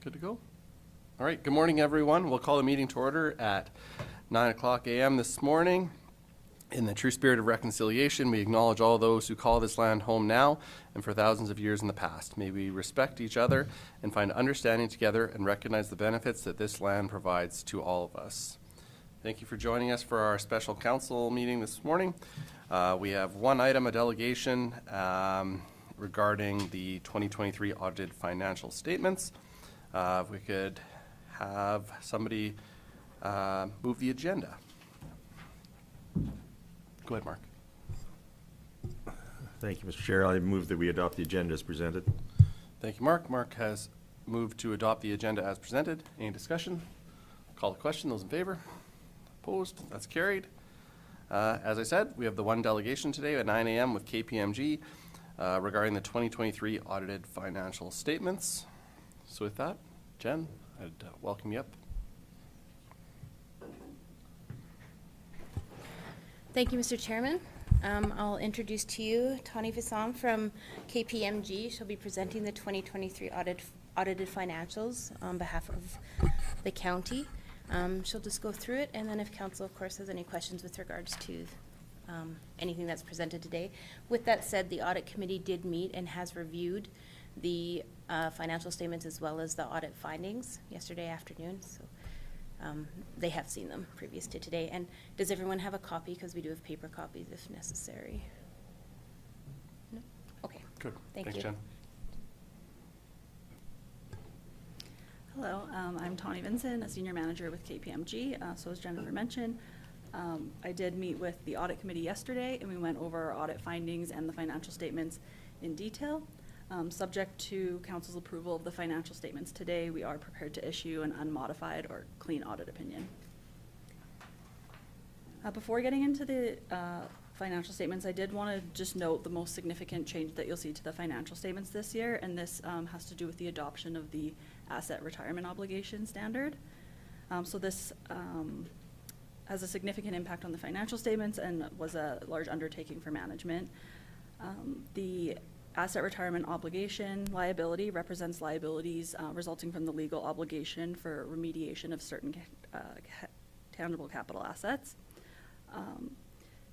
Good to go. All right, good morning, everyone. We'll call the meeting to order at 9 o'clock a.m. this morning. In the true spirit of reconciliation, we acknowledge all those who call this land home now and for thousands of years in the past. May we respect each other and find understanding together and recognize the benefits that this land provides to all of us. Thank you for joining us for our special council meeting this morning. We have one item, a delegation regarding the 2023 audited financial statements. If we could have somebody move the agenda. Go ahead, Mark. Thank you, Mr. Chair. I move that we adopt the agenda as presented. Thank you, Mark. Mark has moved to adopt the agenda as presented. Any discussion? Call the question. Those in favor? Opposed? That's carried. As I said, we have the one delegation today at 9 a.m. with KPMG regarding the 2023 audited financial statements. So with that, Jen, I'd welcome you up. Thank you, Mr. Chairman. I'll introduce to you Tawny Vissam from KPMG. She'll be presenting the 2023 audited financials on behalf of the county. She'll just go through it, and then if council, of course, has any questions with regards to anything that's presented today. With that said, the audit committee did meet and has reviewed the financial statements as well as the audit findings yesterday afternoon. So they have seen them previous to today. And does everyone have a copy? Because we do have paper copies if necessary. No? Okay. Good. Thanks, Jen. Hello, I'm Tawny Vinson, a senior manager with KPMG. So as Jennifer mentioned, I did meet with the audit committee yesterday, and we went over our audit findings and the financial statements in detail. Subject to council's approval of the financial statements today, we are prepared to issue an unmodified or clean audit opinion. Before getting into the financial statements, I did want to just note the most significant change that you'll see to the financial statements this year, and this has to do with the adoption of the asset retirement obligation standard. So this has a significant impact on the financial statements and was a large undertaking for management. The asset retirement obligation liability represents liabilities resulting from the legal obligation for remediation of certain tangible capital assets.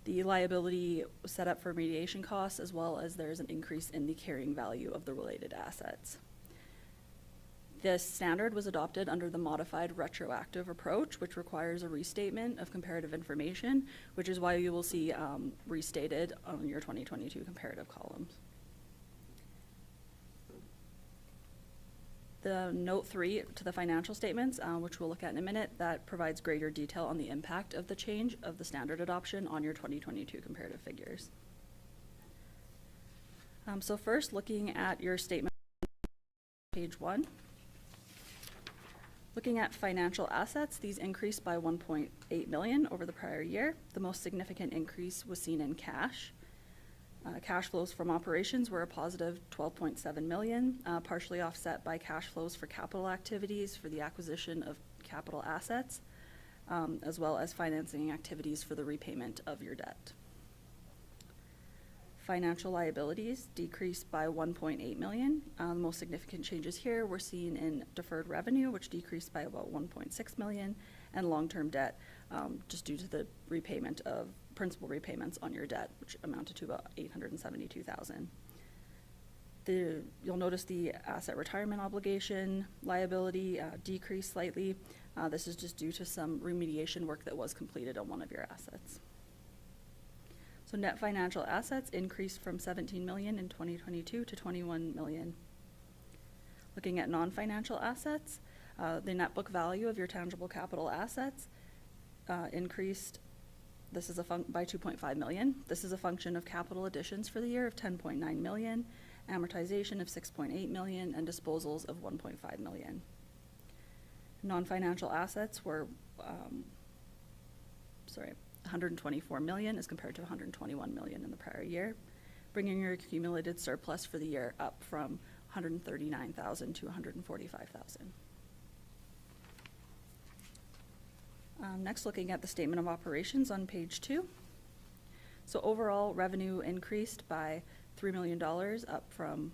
The liability was set up for remediation costs, as well as there's an increase in the carrying value of the related assets. This standard was adopted under the modified retroactive approach, which requires a restatement of comparative information, which is why you will see restated on your 2022 comparative columns. The note 3 to the financial statements, which we'll look at in a minute, that provides greater detail on the impact of the change of the standard adoption on your 2022 comparative figures. So first, looking at your statement, page 1. Looking at financial assets, these increased by 1.8 million over the prior year. The most significant increase was seen in cash. Cash flows from operations were a positive 12.7 million, partially offset by cash flows for capital activities for the acquisition of capital assets, as well as financing activities for the repayment of your debt. Financial liabilities decreased by 1.8 million. The most significant changes here were seen in deferred revenue, which decreased by about 1.6 million, and long-term debt, just due to the repayment of principal repayments on your debt, which amounted to about 872,000. You'll notice the asset retirement obligation liability decreased slightly. This is just due to some remediation work that was completed on one of your assets. So net financial assets increased from 17 million in 2022 to 21 million. Looking at non-financial assets, the net book value of your tangible capital assets increased. This is by 2.5 million. This is a function of capital additions for the year of 10.9 million, amortization of 6.8 million, and disposals of 1.5 million. Non-financial assets were 124 million as compared to 121 million in the prior year, bringing your accumulated surplus for the year up from 139,000 to 145,000. Next, looking at the statement of operations on page 2. So overall revenue increased by $3 million, up from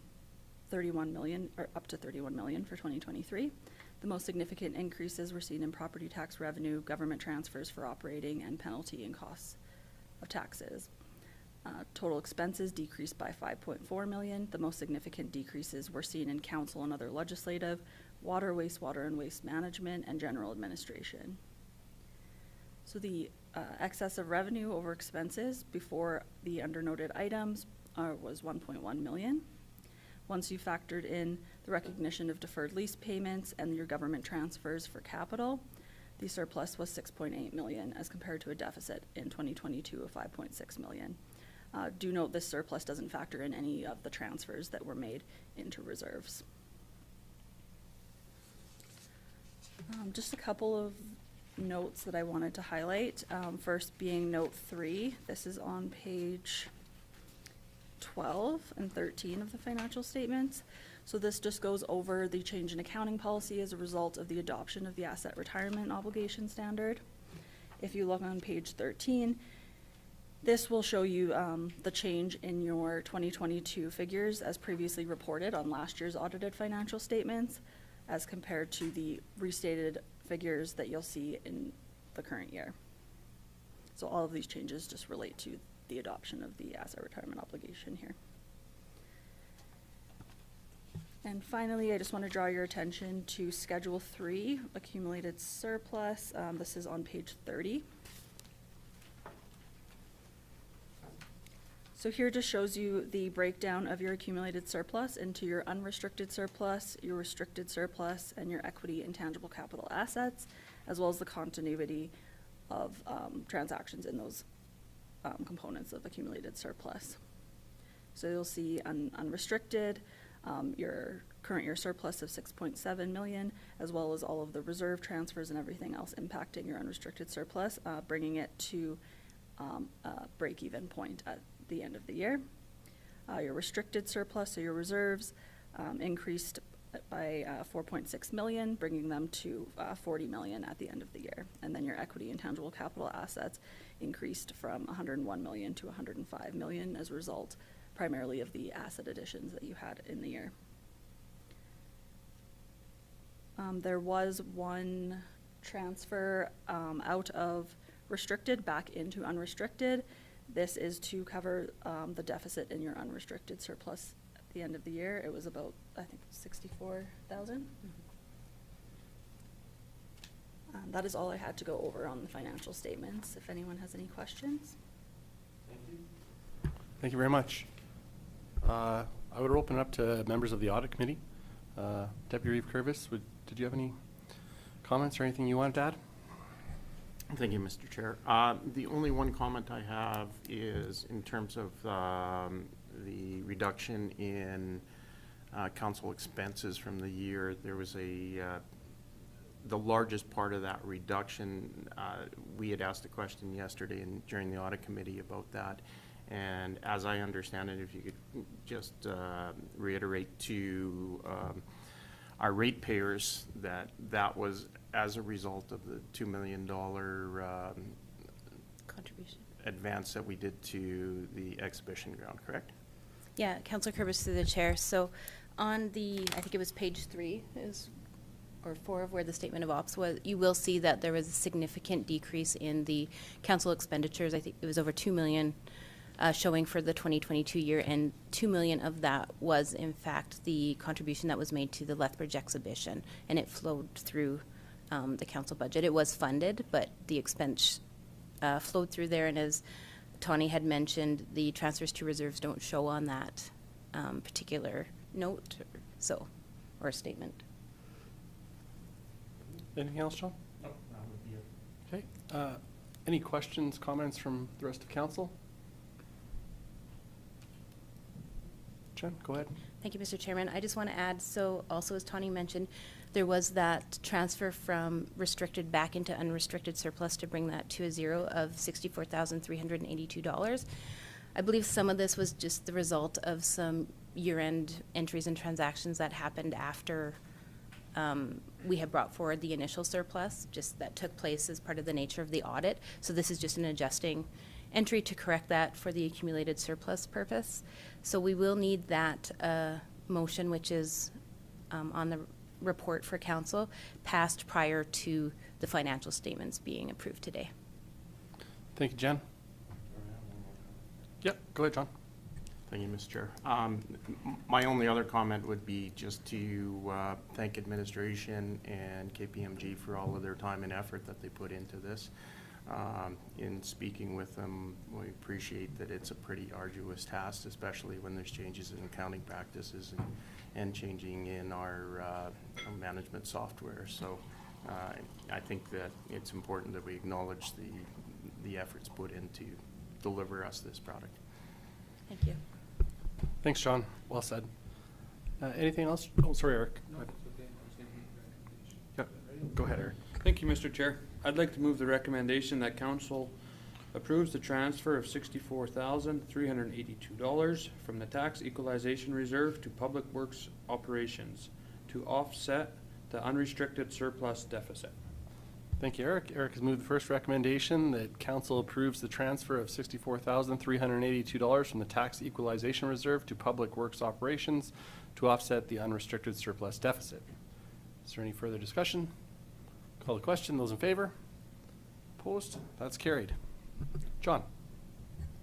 31 million, or up to 31 million for 2023. The most significant increases were seen in property tax revenue, government transfers for operating, and penalty and costs of taxes. Total expenses decreased by 5.4 million. The most significant decreases were seen in council and other legislative, water, wastewater, and waste management, and general administration. So the excess of revenue over expenses before the undernoted items was 1.1 million. Once you factored in the recognition of deferred lease payments and your government transfers for capital, the surplus was 6.8 million as compared to a deficit in 2022 of 5.6 million. Do note this surplus doesn't factor in any of the transfers that were made into reserves. Just a couple of notes that I wanted to highlight. First being note 3. This is on page 12 and 13 of the financial statements. So this just goes over the change in accounting policy as a result of the adoption of the asset retirement obligation standard. If you look on page 13, this will show you the change in your 2022 figures as previously reported on last year's audited financial statements as compared to the restated figures that you'll see in the current year. So all of these changes just relate to the adoption of the asset retirement obligation here. And finally, I just want to draw your attention to Schedule 3, accumulated surplus. This is on page 30. So here just shows you the breakdown of your accumulated surplus into your unrestricted surplus, your restricted surplus, and your equity and tangible capital assets, as well as the continuity of transactions in those components of accumulated surplus. So you'll see unrestricted, your current year surplus of 6.7 million, as well as all of the reserve transfers and everything else impacting your unrestricted surplus, bringing it to a break-even point at the end of the year. Your restricted surplus, so your reserves, increased by 4.6 million, bringing them to 40 million at the end of the year. And then your equity and tangible capital assets increased from 101 million to 105 million as a result primarily of the asset additions that you had in the year. There was one transfer out of restricted back into unrestricted. This is to cover the deficit in your unrestricted surplus at the end of the year. It was about, I think, 64,000. That is all I had to go over on the financial statements. If anyone has any questions. Thank you very much. I would open it up to members of the audit committee. Deputy Reeve Curvis, did you have any comments or anything you wanted to add? Thank you, Mr. Chair. The only one comment I have is in terms of the reduction in council expenses from the year. There was the largest part of that reduction. We had asked a question yesterday during the audit committee about that. And as I understand it, if you could just reiterate to our ratepayers that was as a result of the $2 million Contribution. advance that we did to the exhibition ground, correct? Yeah, Councillor Curbis through the chair. So on I think it was page 3 or 4 of where the statement of ops was, you will see that there was a significant decrease in the council expenditures. I think it was over 2 million showing for the 2022 year, and 2 million of that was in fact the contribution that was made to the Lethbridge exhibition, and it flowed through the council budget. It was funded, but the expense flowed through there, and as Tawny had mentioned, the transfers to reserves don't show on that particular note or statement. Anything else, John? No, that would be it. Okay. Any questions, comments from the rest of council? Jen, go ahead. Thank you, Mr. Chairman. I just want to add, so also as Tawny mentioned, there was that transfer from restricted back into unrestricted surplus to bring that to a zero of $64,382. I believe some of this was just the result of some year-end entries and transactions that happened after we had brought forward the initial surplus, just that took place as part of the nature of the audit. So this is just an adjusting entry to correct that for the accumulated surplus purpose. So we will need that motion, which is on the report for council, passed prior to the financial statements being approved today. Thank you, Jen. Yep, go ahead, John. Thank you, Mr. Chair. My only other comment would be just to thank administration and KPMG for all of their time and effort that they put into this. In speaking with them, we appreciate that it's a pretty arduous task, especially when there's changes in accounting practices and changing in our management software. So I think that it's important that we acknowledge the efforts put in to deliver us this product. Thank you. Thanks, John. Well said. Anything else? Oh, sorry, Eric. No, it's okay. I was gonna make a recommendation. Yep. Go ahead, Eric. Thank you, Mr. Chair. I'd like to move the recommendation that council approves the transfer of $64,382 from the tax equalization reserve to public works operations to offset the unrestricted surplus deficit. Thank you, Eric. Eric has moved the first recommendation that council approves the transfer of $64,382 from the tax equalization reserve to public works operations to offset the unrestricted surplus deficit. Is there any further discussion? Call the question. Those in favor? Opposed? That's carried. John.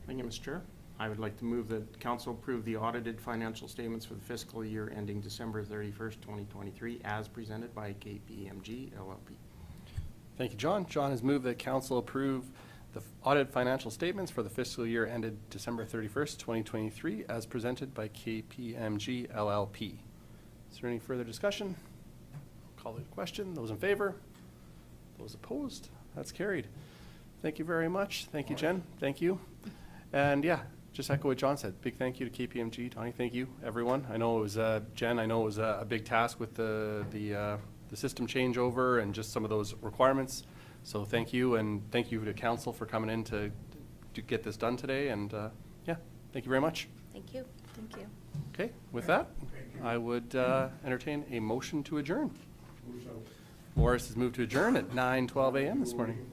Thank you, Mr. Chair. I would like to move that council approve the audited financial statements for the fiscal year ending December 31st, 2023, as presented by KPMG LLP. Thank you, John. John has moved that council approve the audited financial statements for the fiscal year ended December 31st, 2023, as presented by KPMG LLP. Is there any further discussion? Call the question. Those in favor? Those opposed? That's carried. Thank you very much. Thank you, Jen. Thank you. And yeah, just echo what John said. Big thank you to KPMG. Tony, thank you, everyone. I know it was, Jen, I know it was a big task with the system changeover and just some of those requirements. So thank you, and thank you to council for coming in to get this done today. And yeah, thank you very much. Thank you. Thank you. Okay, with that, I would entertain a motion to adjourn. Morris has moved to adjourn at 9:12 a.m. this morning.